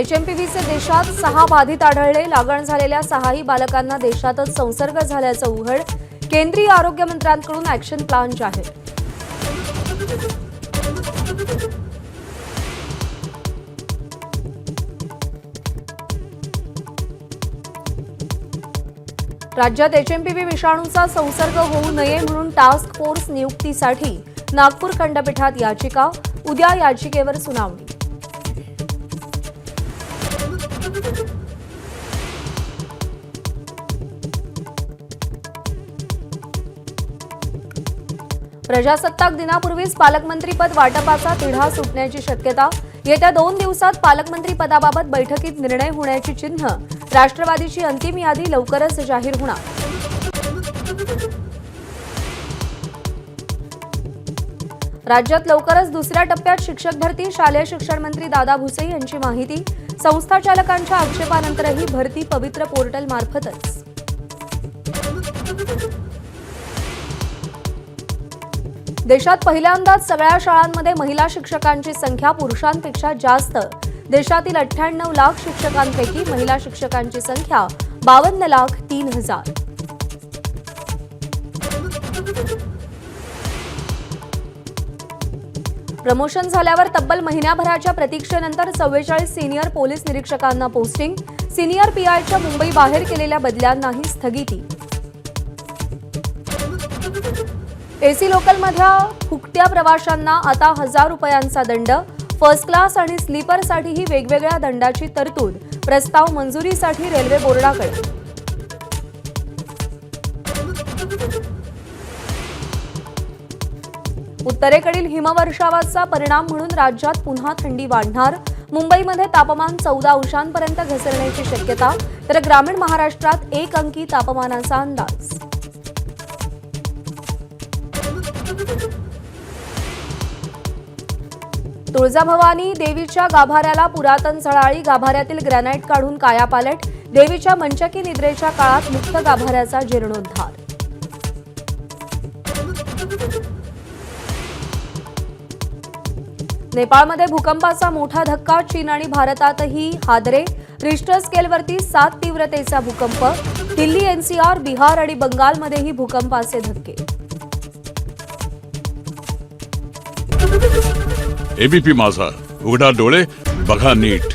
एचएमपीव्हीचे देशात 6 बाधित आढळले। लागण झालेल्या 6ही बालकांना देशातच संसर्ग झाल्याचं उघड। केंद्रीय आरोग्य मंत्र्यांकडून ॲक्शन प्लॅन जाहीर। राज्यात एचएमपीव्ही विषाणूचा संसर्ग होऊ नये म्हणून टास्क फोर्स नियुक्तीसाठी नागपूर खंडपीठात याचिका। उद्या याचिकेवर सुनावणी। प्रजासत्ताक दिनापूर्वीच पालकमंत्रीपद वाटपाचा तिढा सुटण्याची शक्यता। येत्या 2 दिवसात पालकमंत्री पदाबाबत बैठकीत निर्णय होण्याची चिन्ह। राष्ट्रवादीची अंतिम यादी लवकरच जाहीर होणार। राज्यात लवकरच दुसऱ्या टप्प्यात शिक्षक भरती। शालेय शिक्षण मंत्री दादा भुसे यांची माहिती। संस्था चालकांच्या आक्षेपानंतरही भरती पवित्र पोर्टल मार्फतच। देशात पहिल्यांदाच सगळ्या शाळांमध्ये महिला शिक्षकांची संख्या पुरुषांपेक्षा जास्त। देशातील 98 लाख शिक्षकांपैकी महिला शिक्षकांची संख्या 52,03,000। प्रमोशन झाल्यावर तब्बल महिन्याभराच्या प्रतीक्षेनंतर 44 सिनियर पोलीस निरीक्षकांना पोस्टिंग। सिनियर पीआयच्या मुंबई बाहेर केलेल्या बदल्यांनाही स्थगिती। एसी लोकलमधल्या फुकट्या प्रवाशांना आता 1000 रुपयांचा दंड। फर्स्ट क्लास आणि स्लीपरसाठीही वेगवेगळ्या दंडाची तरतूद। प्रस्ताव मंजुरीसाठी रेल्वे बोर्डाकडे। उत्तरेकडील हिमवर्षावाचा परिणाम म्हणून राज्यात पुन्हा थंडी वाढणार। मुंबईमध्ये तापमान 14 अंशांपर्यंत घसरण्याची शक्यता, तर ग्रामीण महाराष्ट्रात 1 अंकी तापमानाचा अंदाज। तुळजाभवानी देवीच्या गाभाऱ्याला पुरातन झळाळी। गाभाऱ्यातील ग्रॅनाइट काढून कायापालट। देवीच्या मंचकी निद्रेच्या काळात मुक्त गाभाऱ्याचा जीर्णोद्धार। नेपाळमध्ये भूकंपाचा मोठा धक्का। चीन आणि भारतातही हादरे। रिश्टर स्केलवरती 7 तीव्रतेचा भूकंप। दिल्ली, एनसीआर, बिहार आणि बंगालमध्येही भूकंपाचे धक्के। एबीपी माझा, उघडा डोळे बघा नीट।